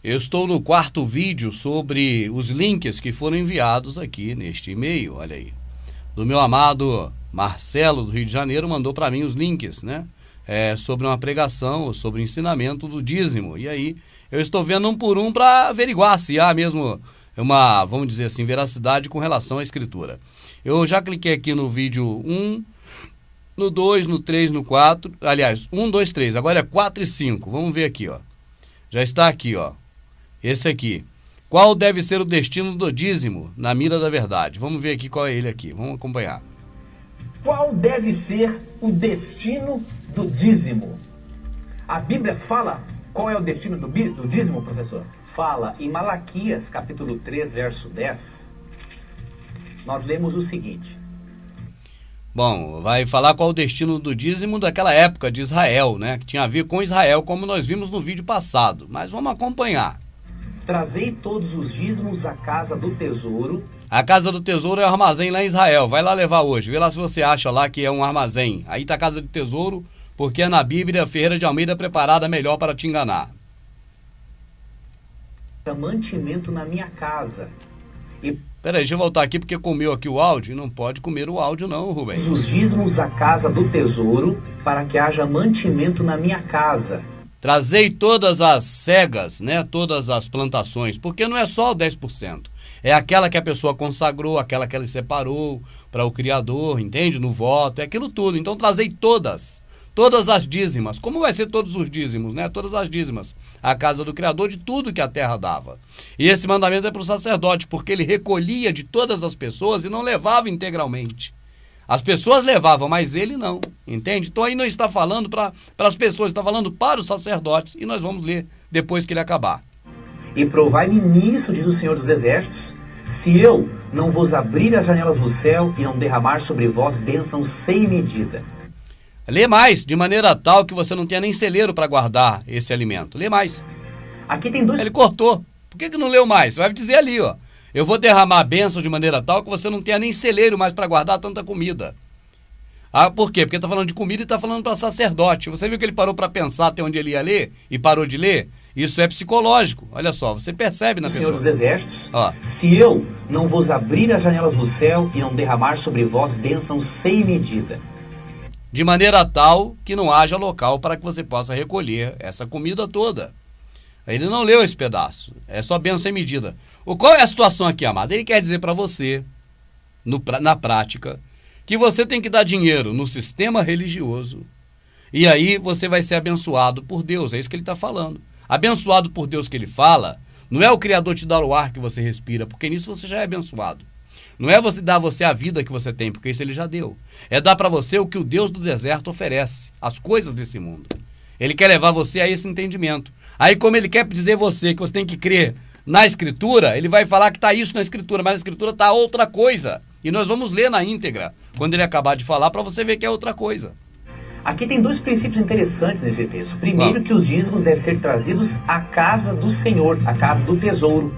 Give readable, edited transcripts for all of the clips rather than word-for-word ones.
Eu estou no quarto vídeo sobre os links que foram enviados aqui neste e-mail, olha aí. Do meu amado Marcelo, do Rio de Janeiro, mandou para mim os links, né? Sobre uma pregação, sobre o ensinamento do dízimo. E aí, eu estou vendo um por um para averiguar se há mesmo uma, vamos dizer assim, veracidade com relação à escritura. Eu já cliquei aqui no vídeo 1, no 2, no 3, no 4, aliás, 1, 2, 3, agora é 4 e 5. Vamos ver aqui, ó. Já está aqui, ó. Esse aqui. Qual deve ser o destino do dízimo na mira da verdade? Vamos ver aqui qual é ele aqui. Vamos acompanhar. Qual deve ser o destino do dízimo? A Bíblia fala qual é o destino do dízimo, professor? Fala em Malaquias, capítulo 3, verso 10. Nós lemos o seguinte. Bom, vai falar qual o destino do dízimo daquela época de Israel, né? Que tinha a ver com Israel, como nós vimos no vídeo passado. Mas vamos acompanhar. Trazei todos os dízimos à casa do tesouro. A casa do tesouro é o armazém lá em Israel. Vai lá levar hoje. Vê lá se você acha lá que é um armazém. Aí tá a casa do tesouro, porque é na Bíblia Ferreira de Almeida preparada melhor para te enganar. Mantimento na minha casa. Peraí, deixa eu voltar aqui porque comeu aqui o áudio. Não pode comer o áudio não, Rubens. Os dízimos à casa do tesouro para que haja mantimento na minha casa. Trazei todas as cegas, né? Todas as plantações, porque não é só o 10%. É aquela que a pessoa consagrou, aquela que ela separou para o Criador, entende? No voto, é aquilo tudo. Então trazei todas as dízimas. Como vai ser todos os dízimos, né? Todas as dízimas. A casa do Criador de tudo que a terra dava. E esse mandamento é para o sacerdote, porque ele recolhia de todas as pessoas e não levava integralmente. As pessoas levavam, mas ele não, entende? Então aí não está falando para as pessoas, está falando para os sacerdotes, e nós vamos ler depois que ele acabar. E provai-me nisso, diz o Senhor dos Exércitos, se eu não vos abrir as janelas do céu e não derramar sobre vós bênçãos sem medida. Lê mais, de maneira tal que você não tenha nem celeiro para guardar esse alimento. Lê mais. Aqui tem dois... Ele cortou. Por que não leu mais? Vai dizer ali, ó. Eu vou derramar a bênção de maneira tal que você não tenha nem celeiro mais para guardar tanta comida. Ah, por quê? Porque está falando de comida e está falando para sacerdote. Você viu que ele parou para pensar até onde ele ia ler e parou de ler? Isso é psicológico. Olha só, você percebe na pessoa. Senhor dos Exércitos, ó. Se eu não vos abrir as janelas do céu e não derramar sobre vós bênçãos sem medida. De maneira tal que não haja local para que você possa recolher essa comida toda. Ele não leu esse pedaço. É só bênção sem medida. Qual é a situação aqui, amado? Ele quer dizer para você, na prática, que você tem que dar dinheiro no sistema religioso e aí você vai ser abençoado por Deus. É isso que ele está falando. Abençoado por Deus que ele fala, não é o Criador te dar o ar que você respira, porque nisso você já é abençoado. Não é você dar a você a vida que você tem, porque isso ele já deu. É dar para você o que o Deus do deserto oferece, as coisas desse mundo. Ele quer levar você a esse entendimento. Aí, como ele quer dizer você que você tem que crer na Escritura, ele vai falar que está isso na Escritura, mas na Escritura está outra coisa. E nós vamos ler na íntegra, quando ele acabar de falar, para você ver que é outra coisa. Aqui tem dois princípios interessantes nesse texto. Primeiro, que os dízimos devem ser trazidos à casa do Senhor, à casa do tesouro.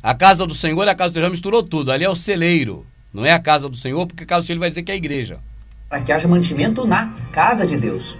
A casa do Senhor e a casa do Senhor misturou tudo. Ali é o celeiro, não é a casa do Senhor, porque a casa do Senhor ele vai dizer que é a igreja. Para que haja mantimento na casa de Deus.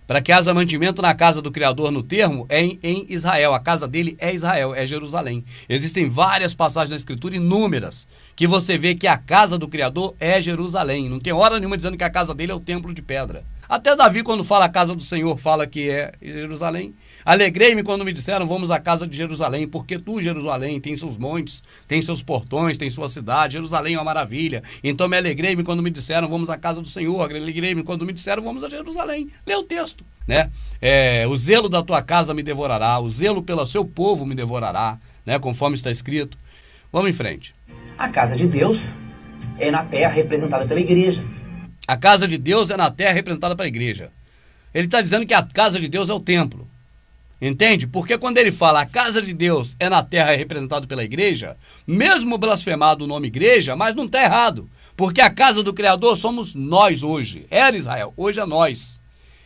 Para que haja mantimento na casa do Criador, no termo, é em Israel. A casa dele é Israel, é Jerusalém. Existem várias passagens na Escritura, inúmeras, que você vê que a casa do Criador é Jerusalém. Não tem hora nenhuma dizendo que a casa dele é o templo de pedra. Até Davi, quando fala a casa do Senhor, fala que é Jerusalém. Alegrei-me quando me disseram, vamos à casa de Jerusalém, porque tu, Jerusalém, tem seus montes, tem seus portões, tem sua cidade. Jerusalém é uma maravilha. Então me alegrei-me quando me disseram, vamos à casa do Senhor. Alegrei-me quando me disseram, vamos a Jerusalém. Lê o texto, né? O zelo da tua casa me devorará, o zelo pelo seu povo me devorará, né? Conforme está escrito. Vamos em frente. A casa de Deus é na terra representada pela igreja. A casa de Deus é na terra representada pela igreja. Ele está dizendo que a casa de Deus é o templo. Entende? Porque quando ele fala a casa de Deus é na terra representado pela igreja, mesmo blasfemado o nome igreja, mas não está errado. Porque a casa do Criador somos nós hoje. Era Israel, hoje é nós.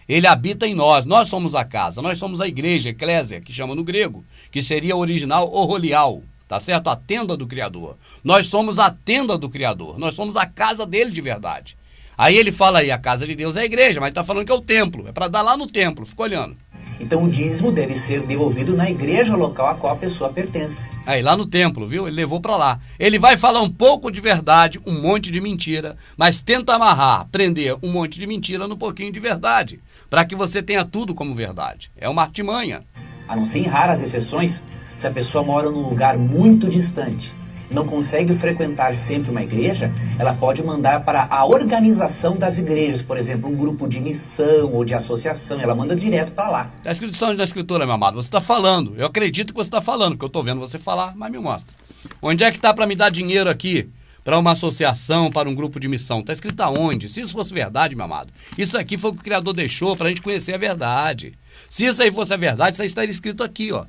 Ele habita em nós, nós somos a casa, nós somos a igreja, eclésia, que chama no grego, que seria o original orolial. Tá certo? A tenda do Criador. Nós somos a tenda do Criador. Nós somos a casa dele de verdade. Aí ele fala aí, a casa de Deus é a igreja, mas está falando que é o templo. É para dar lá no templo. Fica olhando. Então o dízimo deve ser devolvido na igreja local a qual a pessoa pertence. Aí, lá no templo, viu? Ele levou para lá. Ele vai falar um pouco de verdade, um monte de mentira, mas tenta amarrar, prender um monte de mentira no pouquinho de verdade, para que você tenha tudo como verdade. É uma artimanha. A não ser em raras exceções, se a pessoa mora num lugar muito distante, não consegue frequentar sempre uma igreja, ela pode mandar para a organização das igrejas, por exemplo, um grupo de missão ou de associação, ela manda direto para lá. A inscrição da escritura, meu amado, você está falando. Eu acredito que você está falando, porque eu estou vendo você falar, mas me mostra. Onde é que está para me dar dinheiro aqui? Para uma associação, para um grupo de missão? Está escrito aonde? Se isso fosse verdade, meu amado, isso aqui foi o que o Criador deixou para a gente conhecer a verdade. Se isso aí fosse a verdade, isso aí estaria escrito aqui, ó.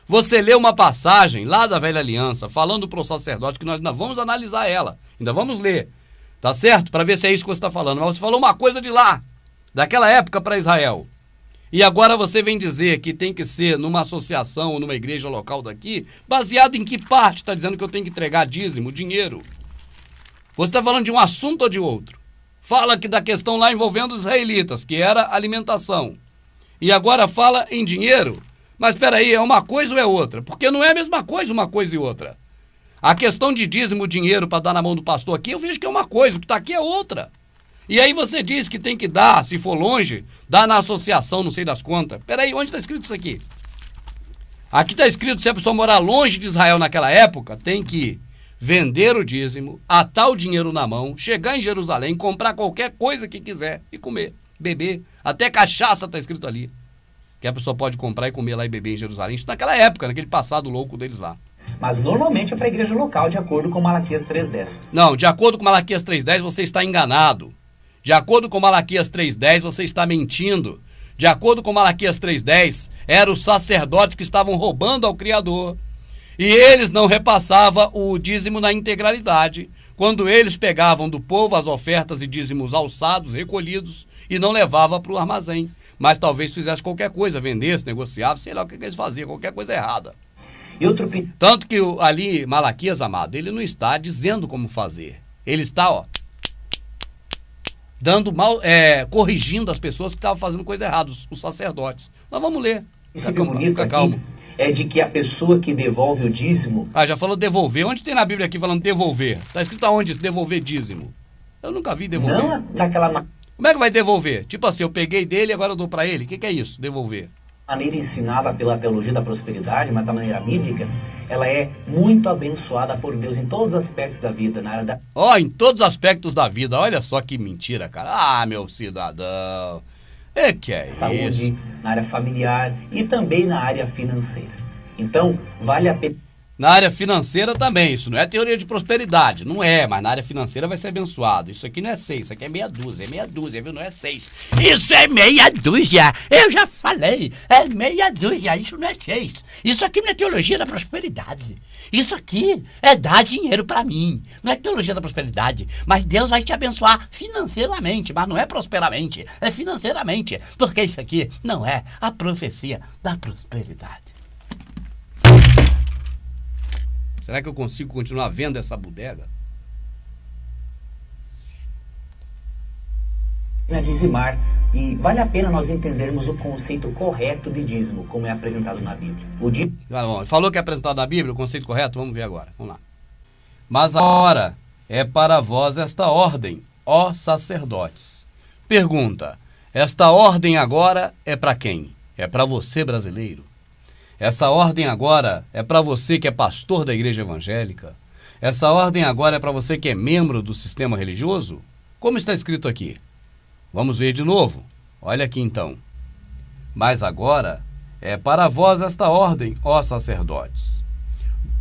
Você lê uma passagem lá da Velha Aliança, falando para o sacerdote, que nós ainda vamos analisar ela, ainda vamos ler, tá certo? Para ver se é isso que você está falando. Mas você falou uma coisa de lá, daquela época para Israel. E agora você vem dizer que tem que ser numa associação ou numa igreja local daqui, baseado em que parte está dizendo que eu tenho que entregar dízimo, dinheiro? Você está falando de um assunto ou de outro? Fala que da questão lá envolvendo os israelitas, que era alimentação. E agora fala em dinheiro? Mas espera aí, é uma coisa ou é outra? Porque não é a mesma coisa uma coisa e outra. A questão de dízimo, dinheiro para dar na mão do pastor aqui, eu vejo que é uma coisa, o que está aqui é outra. E aí você diz que tem que dar, se for longe, dar na associação, não sei das contas. Espera aí, onde está escrito isso aqui? Aqui está escrito, se a pessoa morar longe de Israel naquela época, tem que vender o dízimo, atar o dinheiro na mão, chegar em Jerusalém, comprar qualquer coisa que quiser e comer, beber. Até cachaça está escrito ali. Que a pessoa pode comprar e comer lá e beber em Jerusalém. Isso naquela época, naquele passado louco deles lá. Mas normalmente é para a igreja local, de acordo com Malaquias 3:10. Não, de acordo com Malaquias 3:10, você está enganado. De acordo com Malaquias 3:10, você está mentindo. De acordo com Malaquias 3:10, eram os sacerdotes que estavam roubando ao Criador. E eles não repassavam o dízimo na integralidade, quando eles pegavam do povo as ofertas e dízimos alçados, recolhidos, e não levavam para o armazém. Mas talvez fizesse qualquer coisa, vendesse, negociava, sei lá o que eles faziam, qualquer coisa errada. Tanto que ali, Malaquias, amado, ele não está dizendo como fazer. Ele está, ó, dando mal, corrigindo as pessoas que estavam fazendo coisa errada, os sacerdotes. Nós vamos ler. Fica calmo. É de que a pessoa que devolve o dízimo... Ah, já falou devolver. Onde tem na Bíblia aqui falando devolver? Está escrito aonde isso, devolver dízimo? Eu nunca vi devolver. Não daquela... Como é que vai devolver? Tipo assim, eu peguei dele e agora eu dou para ele. O que é isso, devolver? Maneira ensinada pela teologia da prosperidade, mas da maneira bíblica, ela é muito abençoada por Deus em todos os aspectos da vida, na área da... Em todos os aspectos da vida. Olha só que mentira, cara. Ah, meu cidadão. Que é saúde, isso? Na área familiar e também na área financeira. Então, vale a pena... Na área financeira também, isso não é teoria de prosperidade, não é, mas na área financeira vai ser abençoado. Isso aqui não é 6, isso aqui é meia dúzia, viu? Não é 6. Isso é meia dúzia, eu já falei, é meia dúzia, isso não é 6. Isso aqui não é teologia da prosperidade. Isso aqui é dar dinheiro pra mim, não é teologia da prosperidade. Mas Deus vai te abençoar financeiramente, mas não é prosperamente, é financeiramente. Porque isso aqui não é a profecia da prosperidade. Será que eu consigo continuar vendo essa bodega? Dizimar, e vale a pena nós entendermos o conceito correto de dízimo, como é apresentado na Bíblia. O dízimo... Falou que é apresentado na Bíblia, o conceito correto? Vamos ver agora, vamos lá. Mas agora é para vós esta ordem, ó sacerdotes. Pergunta, esta ordem agora é para quem? É para você, brasileiro? Essa ordem agora é para você que é pastor da igreja evangélica? Essa ordem agora é para você que é membro do sistema religioso? Como está escrito aqui? Vamos ver de novo. Olha aqui então. Mas agora é para vós esta ordem, ó sacerdotes.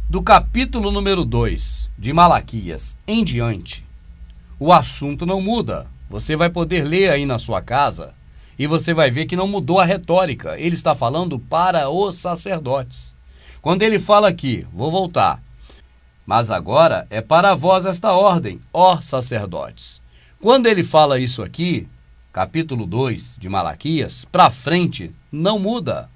Do capítulo número 2 de Malaquias em diante, o assunto não muda. Você vai poder ler aí na sua casa e você vai ver que não mudou a retórica. Ele está falando para os sacerdotes. Quando ele fala aqui, vou voltar. Mas agora é para vós esta ordem, ó sacerdotes. Quando ele fala isso aqui, capítulo 2 de Malaquias, para frente, não muda.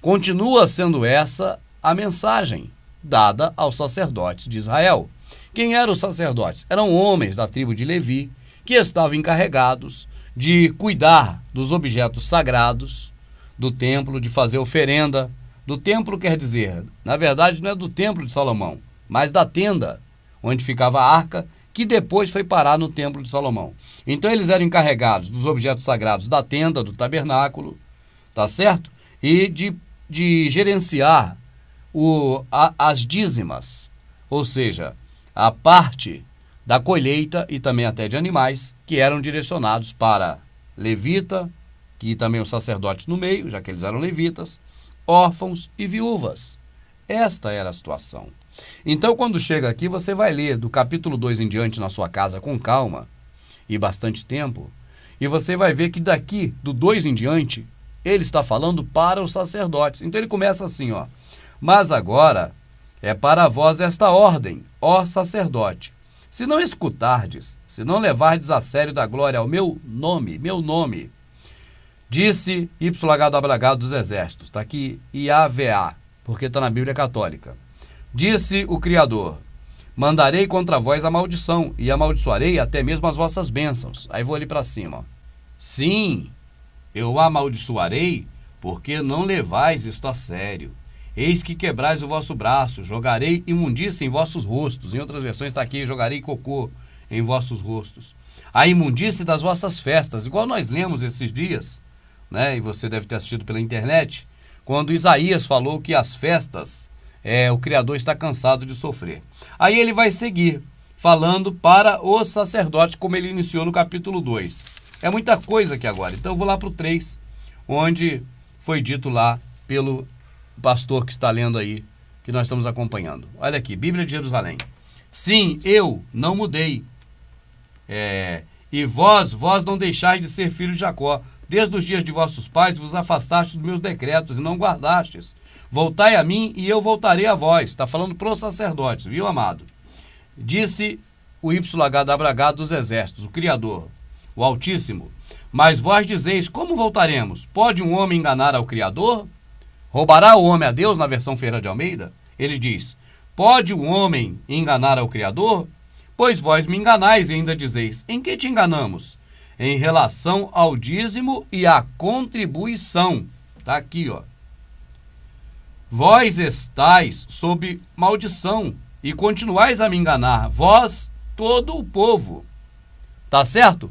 Continua sendo essa a mensagem dada aos sacerdotes de Israel. Quem eram os sacerdotes? Eram homens da tribo de Levi que estavam encarregados de cuidar dos objetos sagrados do templo, de fazer oferenda. Do templo quer dizer, na verdade não é do templo de Salomão, mas da tenda, onde ficava a arca, que depois foi parar no templo de Salomão. Então eles eram encarregados dos objetos sagrados da tenda, do tabernáculo, tá certo? E de gerenciar as dízimas, ou seja, a parte da colheita e também até de animais, que eram direcionados para levita, que também os sacerdotes no meio, já que eles eram levitas, órfãos e viúvas. Esta era a situação. Então, quando chega aqui, você vai ler do capítulo 2 em diante na sua casa com calma e bastante tempo, e você vai ver que daqui, do 2 em diante, ele está falando para os sacerdotes. Então ele começa assim, ó: mas agora é para vós esta ordem, ó sacerdote, se não escutardes, se não levardes a sério da glória ao meu nome, disse YHWH dos exércitos, está aqui IAVA, porque está na Bíblia Católica. Disse o Criador: mandarei contra vós a maldição, e amaldiçoarei até mesmo as vossas bênçãos. Aí vou ali para cima. Ó. Sim, eu amaldiçoarei, porque não levais isto a sério. Eis que quebrais o vosso braço, jogarei imundícia em vossos rostos. Em outras versões está aqui: jogarei cocô em vossos rostos. A imundícia das vossas festas, igual nós lemos esses dias, né? E você deve ter assistido pela internet, quando Isaías falou que as festas, o Criador está cansado de sofrer. Aí ele vai seguir falando para os sacerdotes, como ele iniciou no capítulo 2. É muita coisa aqui agora. Então eu vou lá para o 3, onde foi dito lá pelo pastor que está lendo aí, que nós estamos acompanhando. Olha aqui, Bíblia de Jerusalém. Sim, eu não mudei. E vós não deixais de ser filhos de Jacó. Desde os dias de vossos pais vos afastastes dos meus decretos e não guardastes. Voltai a mim e eu voltarei a vós. Está falando para os sacerdotes, viu, amado? Disse o YHWH dos exércitos, o Criador, o Altíssimo. Mas vós dizeis: como voltaremos? Pode um homem enganar ao Criador? Roubará o homem a Deus, na versão Ferreira de Almeida? Ele diz: pode o homem enganar ao Criador? Pois vós me enganais e ainda dizeis: em que te enganamos? Em relação ao dízimo e à contribuição. Está aqui, ó. Vós estáis sob maldição e continuais a me enganar, vós, todo o povo. Tá certo?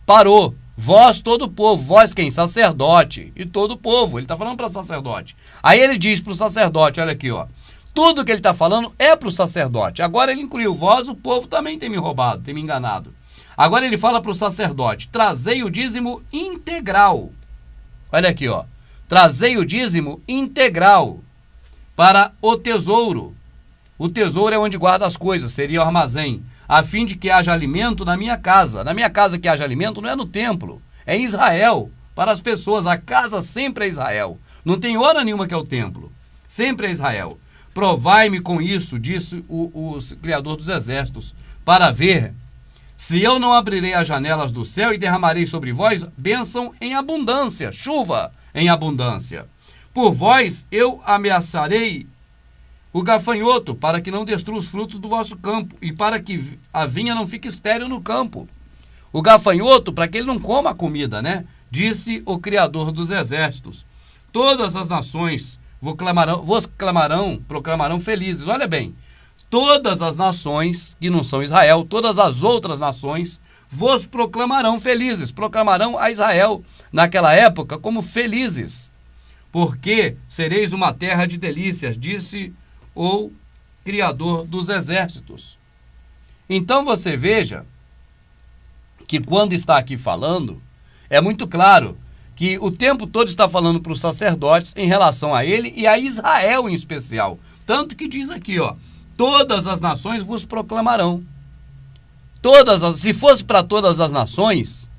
Parou. Vós, todo o povo. Vós quem? Sacerdote. E todo o povo. Ele está falando para sacerdote. Aí ele diz para o sacerdote, olha aqui, ó. Tudo que ele está falando é para o sacerdote. Agora ele incluiu: vós, o povo, também tem me roubado, tem me enganado. Agora ele fala para o sacerdote: trazei o dízimo integral. Olha aqui, ó. Trazei o dízimo integral para o tesouro. O tesouro é onde guarda as coisas, seria o armazém, a fim de que haja alimento na minha casa. Na minha casa que haja alimento não é no templo, é em Israel, para as pessoas. A casa sempre é Israel. Não tem hora nenhuma que é o templo. Sempre é Israel. Provai-me com isso, disse o Criador dos exércitos, para ver se eu não abrirei as janelas do céu e derramarei sobre vós bênção em abundância, chuva em abundância. Por vós eu ameaçarei o gafanhoto, para que não destrua os frutos do vosso campo, e para que a vinha não fique estéril no campo. O gafanhoto, para que ele não coma a comida, né? Disse o Criador dos exércitos. Todas as nações proclamarão felizes. Olha bem, todas as nações que não são Israel, todas as outras nações vos proclamarão felizes, proclamarão a Israel naquela época como felizes, porque sereis uma terra de delícias, disse o Criador dos exércitos. Então você veja que quando está aqui falando, é muito claro que o tempo todo está falando para os sacerdotes em relação a ele e a Israel em especial. Tanto que diz aqui, ó: todas as nações vos proclamarão. Se fosse para todas as nações,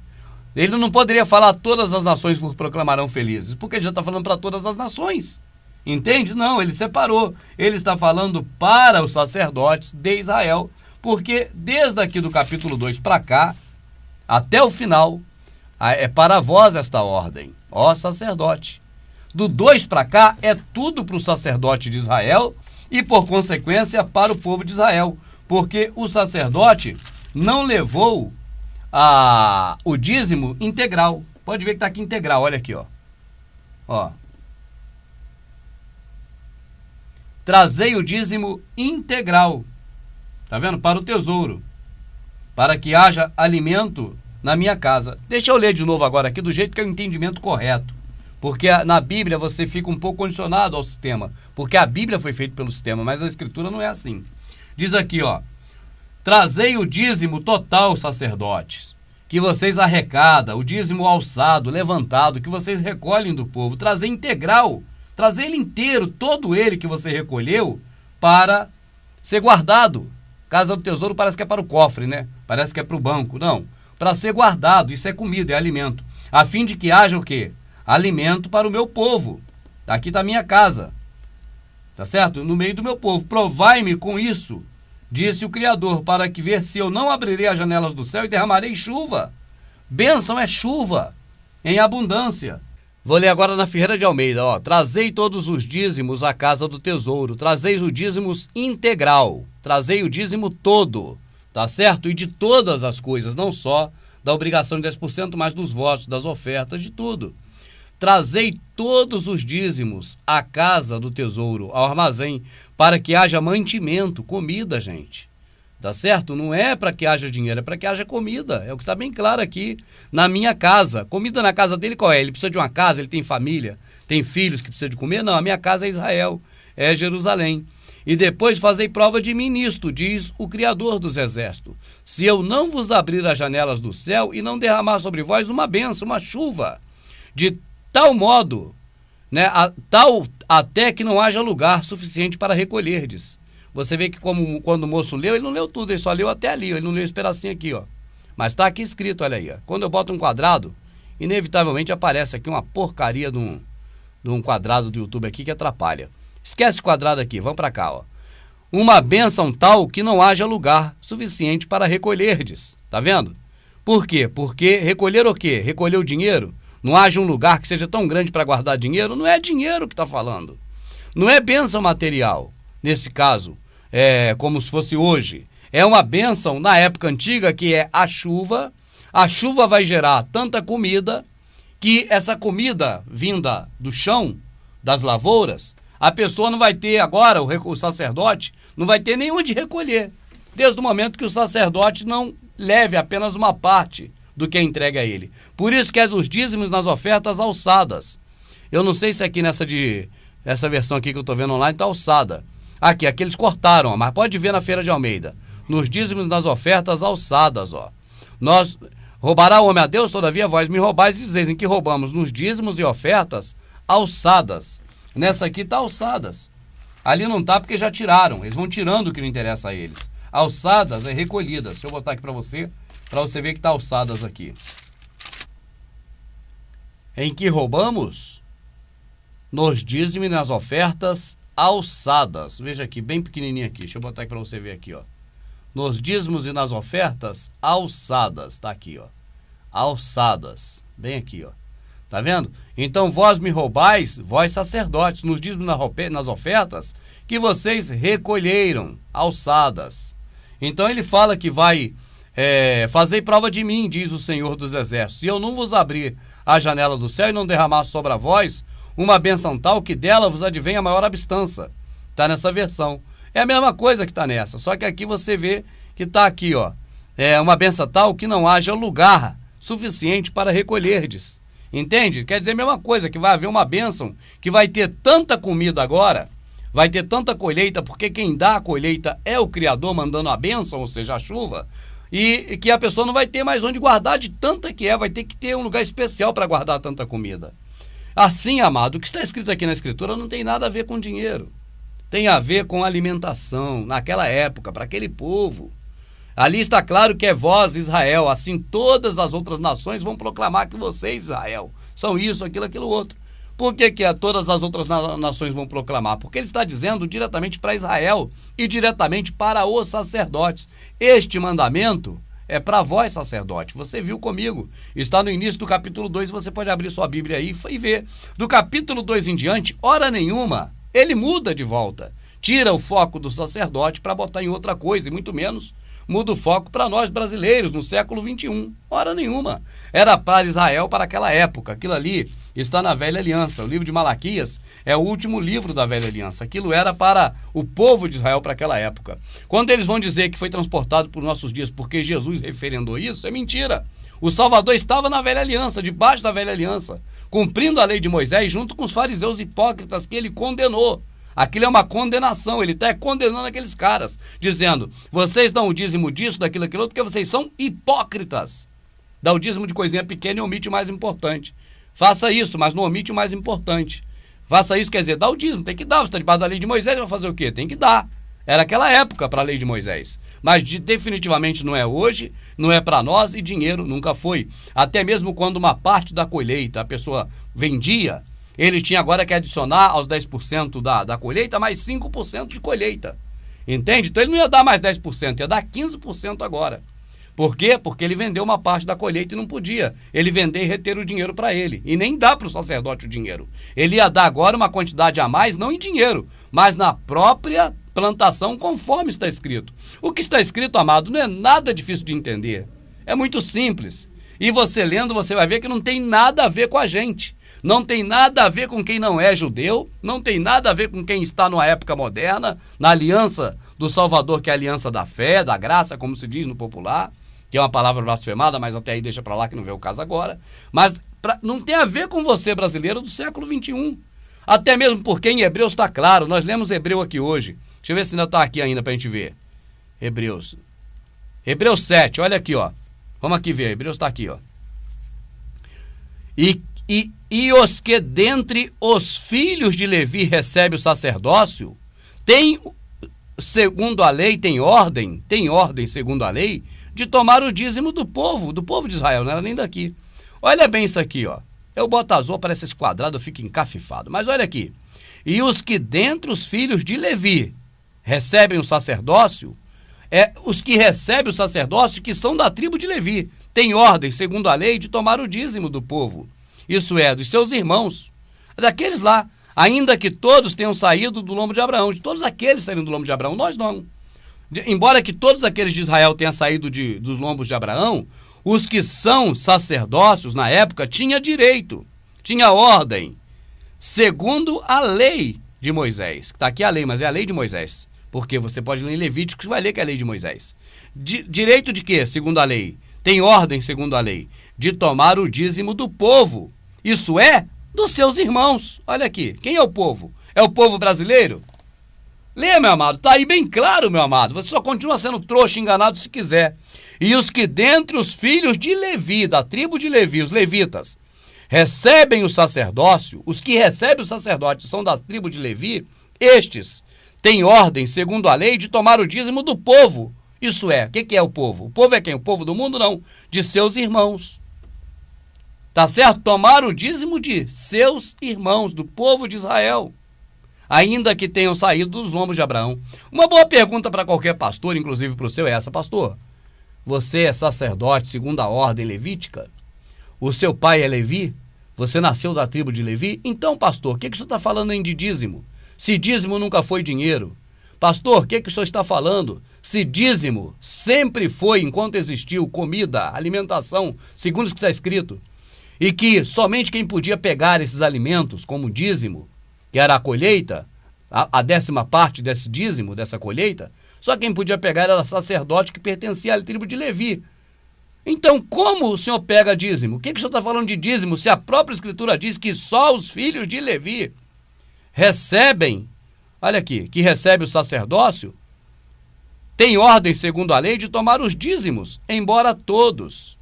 ele não poderia falar: todas as nações vos proclamarão felizes, porque ele já está falando para todas as nações. Entende? Não, ele separou. Ele está falando para os sacerdotes de Israel, porque desde aqui do capítulo 2 para cá, até o final, é para vós esta ordem, ó sacerdote. Do 2 para cá é tudo para o sacerdote de Israel e, por consequência, para o povo de Israel, porque o sacerdote não levou o dízimo integral. Pode ver que está aqui integral, olha aqui, ó. Ó. Trazei o dízimo integral, tá vendo? Para o tesouro, para que haja alimento na minha casa. Deixa eu ler de novo agora aqui do jeito que é o entendimento correto, porque na Bíblia você fica um pouco condicionado ao sistema, porque a Bíblia foi feita pelo sistema, mas a Escritura não é assim. Diz aqui, ó, trazei o dízimo total, sacerdotes, que vocês arrecadam, o dízimo alçado, levantado, que vocês recolhem do povo, trazei integral, trazer ele inteiro, todo ele que você recolheu, para ser guardado. Casa do Tesouro parece que é para o cofre, né? Parece que é para o banco. Não, para ser guardado, isso é comida, é alimento. A fim de que haja o quê? Alimento para o meu povo. Aqui está a minha casa, tá certo? No meio do meu povo. Provai-me com isso, disse o Criador, para que ver se eu não abrirei as janelas do céu e derramarei chuva. Bênção é chuva, em abundância. Vou ler agora na Ferreira de Almeida, ó. Trazei todos os dízimos à casa do tesouro, trazei o dízimo integral, trazei o dízimo todo, tá certo? E de todas as coisas, não só da obrigação de 10%, mas dos votos, das ofertas, de tudo. Trazei todos os dízimos à casa do tesouro, ao armazém, para que haja mantimento, comida, gente. Tá certo? Não é para que haja dinheiro, é para que haja comida. É o que está bem claro aqui na minha casa. Comida na casa dele qual é? Ele precisa de uma casa, ele tem família, tem filhos que precisam de comer? Não, a minha casa é Israel, é Jerusalém. E depois fazei prova de mim nisto, diz o Criador dos Exércitos. Se eu não vos abrir as janelas do céu e não derramar sobre vós uma bênção, uma chuva, de tal modo, né, tal até que não haja lugar suficiente para recolherdes. Você vê que como quando o moço leu, ele não leu tudo, ele só leu até ali, ele não leu esse pedacinho aqui, ó. Mas está aqui escrito, olha aí, ó. Quando eu boto um quadrado, inevitavelmente aparece aqui uma porcaria de um quadrado do YouTube aqui que atrapalha. Esquece o quadrado aqui, vamos para cá, ó. Uma bênção tal que não haja lugar suficiente para recolherdes. Tá vendo? Por quê? Porque recolher o quê? Recolher o dinheiro? Não haja um lugar que seja tão grande para guardar dinheiro? Não é dinheiro que está falando. Não é bênção material. Nesse caso, é como se fosse hoje. É uma bênção na época antiga que é a chuva. A chuva vai gerar tanta comida que essa comida vinda do chão, das lavouras, a pessoa não vai ter agora, o sacerdote, não vai ter nem onde recolher. Desde o momento que o sacerdote não leve apenas uma parte do que é entregue a ele. Por isso que é dos dízimos nas ofertas alçadas. Eu não sei se aqui essa versão aqui que eu estou vendo online está alçada. Aqui eles cortaram, mas pode ver na Feira de Almeida. Nos dízimos nas ofertas alçadas, ó. Nós roubará o homem a Deus, todavia vós me roubais e dizeis em que roubamos nos dízimos e ofertas alçadas. Nessa aqui tá alçadas. Ali não tá porque já tiraram. Eles vão tirando o que não interessa a eles. Alçadas é recolhidas. Deixa eu botar aqui para você ver que tá alçadas aqui. Em que roubamos? Nos dízimos e nas ofertas alçadas. Veja aqui, bem pequenininho aqui. Deixa eu botar aqui para você ver aqui, ó. Nos dízimos e nas ofertas alçadas. Tá aqui, ó. Alçadas. Bem aqui, ó. Tá vendo? Então vós me roubais, vós sacerdotes, nos dízimos e nas ofertas que vocês recolheram, alçadas. Então ele fala que vai fazer prova de mim, diz o Senhor dos Exércitos. Se eu não vos abrir a janela do céu e não derramar sobre a vós uma bênção tal que dela vos advém a maior abastança. Tá nessa versão. É a mesma coisa que tá nessa, só que aqui você vê que tá aqui, ó. É uma bênção tal que não haja lugar suficiente para recolherdes. Entende? Quer dizer a mesma coisa, que vai haver uma bênção, que vai ter tanta comida agora, vai ter tanta colheita, porque quem dá a colheita é o Criador mandando a bênção, ou seja, a chuva, e que a pessoa não vai ter mais onde guardar de tanta que vai ter que ter um lugar especial para guardar tanta comida. Assim, amado, o que está escrito aqui na Escritura não tem nada a ver com dinheiro, tem a ver com alimentação, naquela época, para aquele povo. Ali está claro que é vós, Israel, assim todas as outras nações vão proclamar que você, Israel, são isso, aquilo, outro. Por que todas as outras nações vão proclamar? Porque ele está dizendo diretamente para Israel e diretamente para os sacerdotes. Este mandamento é para vós, sacerdote. Você viu comigo, está no início do capítulo 2, você pode abrir sua Bíblia aí e ver. Do capítulo 2 em diante, hora nenhuma, ele muda de volta. Tira o foco do sacerdote para botar em outra coisa, e muito menos muda o foco para nós brasileiros no século XXI. Hora nenhuma. Era para Israel para aquela época. Aquilo ali está na Velha Aliança. O livro de Malaquias é o último livro da Velha Aliança. Aquilo era para o povo de Israel para aquela época. Quando eles vão dizer que foi transportado por nossos dias porque Jesus referendou isso, é mentira. O Salvador estava na Velha Aliança, debaixo da Velha Aliança, cumprindo a lei de Moisés junto com os fariseus hipócritas que ele condenou. Aquilo é uma condenação, ele está condenando aqueles caras, dizendo, vocês dão o dízimo disso, daquilo, aquilo outro, porque vocês são hipócritas. Dá o dízimo de coisinha pequena e omite o mais importante. Faça isso, mas não omite o mais importante. Faça isso, quer dizer, dá o dízimo, tem que dar, você está debaixo da lei de Moisés, vai fazer o quê? Tem que dar. Era aquela época para a lei de Moisés. Mas definitivamente não é hoje, não é para nós e dinheiro nunca foi. Até mesmo quando uma parte da colheita a pessoa vendia, ele tinha agora que adicionar aos 10% da colheita mais 5% de colheita. Entende? Então ele não ia dar mais 10%, ia dar 15% agora. Por quê? Porque ele vendeu uma parte da colheita e não podia. Ele vender e reter o dinheiro para ele. E nem dá para o sacerdote o dinheiro. Ele ia dar agora uma quantidade a mais, não em dinheiro, mas na própria plantação, conforme está escrito. O que está escrito, amado, não é nada difícil de entender. É muito simples. E você lendo, você vai ver que não tem nada a ver com a gente. Não tem nada a ver com quem não é judeu, não tem nada a ver com quem está numa época moderna, na aliança do Salvador, que é a aliança da fé, da graça, como se diz no popular, que é uma palavra blasfemada, mas até aí deixa para lá que não vê o caso agora. Mas não tem a ver com você, brasileiro do século XXI. Até mesmo porque em Hebreus está claro, nós lemos Hebreu aqui hoje. Deixa eu ver se ainda está aqui ainda para a gente ver. Hebreus 7, olha aqui, ó. Vamos aqui ver, Hebreus está aqui, ó. E os que dentre os filhos de Levi recebe o sacerdócio, tem, segundo a lei, tem ordem segundo a lei, de tomar o dízimo do povo de Israel, não era nem daqui. Olha bem isso aqui, ó. Eu boto azul, aparece esse quadrado, eu fico encafifado. Mas olha aqui. E os que dentre os filhos de Levi recebem o sacerdócio, os que recebem o sacerdócio que são da tribo de Levi, tem ordem, segundo a lei, de tomar o dízimo do povo. Isso é, dos seus irmãos, daqueles lá, ainda que todos tenham saído do lombo de Abraão, de todos aqueles saíram do lombo de Abraão, nós não. Embora que todos aqueles de Israel tenham saído dos lombos de Abraão, os que são sacerdócios na época tinham direito, tinha ordem, segundo a lei de Moisés. Está aqui a lei, mas é a lei de Moisés, porque você pode ler em Levítico que vai ler que é a lei de Moisés. Direito de quê, segundo a lei? Tem ordem, segundo a lei, de tomar o dízimo do povo. Isso é, dos seus irmãos. Olha aqui, quem é o povo? É o povo brasileiro? Lê, meu amado, tá aí bem claro, meu amado. Você só continua sendo trouxa, enganado se quiser. E os que dentre os filhos de Levi, da tribo de Levi, os levitas, recebem o sacerdócio, os que recebem o sacerdócio são da tribo de Levi, estes têm ordem, segundo a lei, de tomar o dízimo do povo. Isso é, o que é o povo? O povo é quem? O povo do mundo? Não, de seus irmãos. Tá certo? Tomar o dízimo de seus irmãos, do povo de Israel, ainda que tenham saído dos lombos de Abraão. Uma boa pergunta para qualquer pastor, inclusive para o seu, é essa: pastor, você é sacerdote segundo a ordem levítica? O seu pai é Levi? Você nasceu da tribo de Levi? Então, pastor, o que o senhor está falando aí de dízimo? Se dízimo nunca foi dinheiro. Pastor, o que o senhor está falando? Se dízimo sempre foi, enquanto existiu, comida, alimentação, segundo o que está escrito, e que somente quem podia pegar esses alimentos como dízimo, que era a colheita, a 10ª parte desse dízimo, dessa colheita, só quem podia pegar era sacerdote que pertencia à tribo de Levi. Então, como o senhor pega dízimo? O que o senhor está falando de dízimo se a própria Escritura diz que só os filhos de Levi recebem, olha aqui, que recebe o sacerdócio, tem ordem, segundo a lei, de tomar os dízimos, embora todos.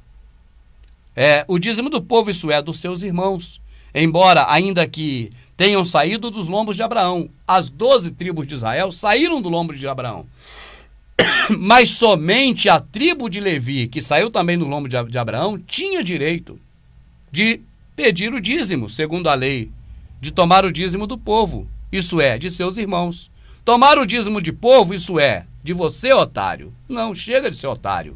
O dízimo do povo, isso é, dos seus irmãos, embora ainda que tenham saído dos lombos de Abraão. As 12 tribos de Israel saíram do lombo de Abraão. Mas somente a tribo de Levi, que saiu também do lombo de Abraão, tinha direito de pedir o dízimo, segundo a lei, de tomar o dízimo do povo, isso é, de seus irmãos. Tomar o dízimo de povo, isso é, de você, otário. Não, chega de ser otário.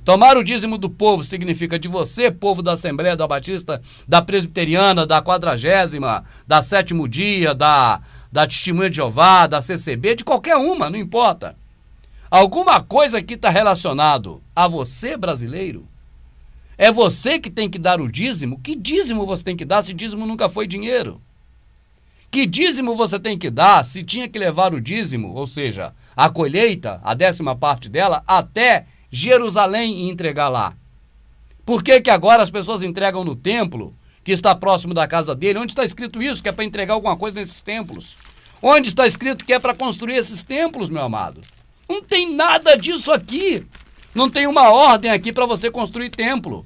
Tomar o dízimo do povo significa de você, povo da Assembleia da Batista, da Presbiteriana, da 40ª, da 7º Dia, da Testemunha de Jeová, da CCB, de qualquer uma, não importa. Alguma coisa que está relacionado a você, brasileiro, É você que tem que dar o dízimo? Que dízimo você tem que dar se dízimo nunca foi dinheiro? Que dízimo você tem que dar se tinha que levar o dízimo, ou seja, a colheita, a 10ª parte dela, até Jerusalém e entregar lá? Por que que agora as pessoas entregam no templo, que está próximo da casa dele? Onde está escrito isso, que é para entregar alguma coisa nesses templos? Onde está escrito que é para construir esses templos, meu amado? Não tem nada disso aqui. Não tem uma ordem aqui para você construir templo.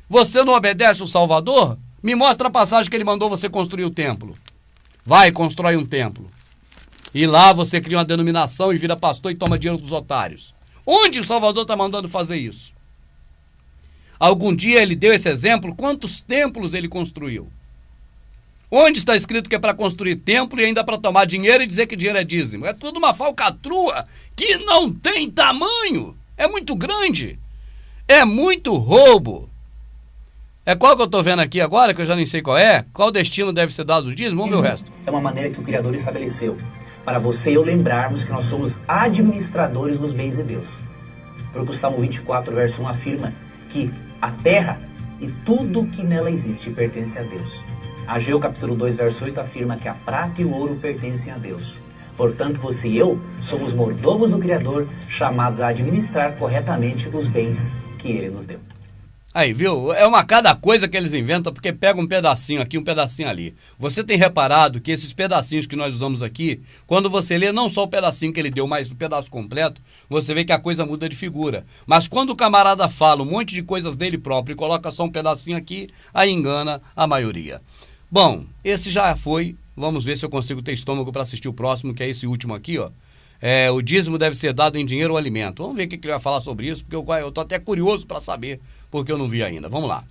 Você não obedece o Salvador? Me mostra a passagem que ele mandou você construir o templo. Vai, constrói um templo. E lá você cria uma denominação e vira pastor e toma dinheiro dos otários. Onde o Salvador está mandando fazer isso? Algum dia ele deu esse exemplo? Quantos templos ele construiu? Onde está escrito que é para construir templo e ainda para tomar dinheiro e dizer que dinheiro é dízimo? É tudo uma falcatrua que não tem tamanho. É muito grande. É muito roubo. É qual que eu estou vendo aqui agora, que eu já nem sei qual é? Qual destino deve ser dado o dízimo? Vamos ver o resto. É uma maneira que o Criador estabeleceu para você e eu lembrarmos que nós somos administradores dos bens de Deus. Porque o Salmo 24, verso 1 afirma que a terra e tudo que nela existe pertence a Deus. Ageu capítulo 2, verso 8 afirma que a prata e o ouro pertencem a Deus. Portanto, você e eu somos mordomos do Criador, chamados a administrar corretamente os bens que Ele nos deu. Aí, viu? É uma cada coisa que eles inventam, porque pega um pedacinho aqui, um pedacinho ali. Você tem reparado que esses pedacinhos que nós usamos aqui, quando você lê não só o pedacinho que ele deu, mas o pedaço completo, você vê que a coisa muda de figura. Mas quando o camarada fala um monte de coisas dele próprio e coloca só um pedacinho aqui, aí engana a maioria. Bom, esse já foi. Vamos ver se eu consigo ter estômago para assistir o próximo, que é esse último aqui, ó. O dízimo deve ser dado em dinheiro ou alimento. Vamos ver o que ele vai falar sobre isso, porque eu tô até curioso para saber, porque eu não vi ainda. Vamos lá.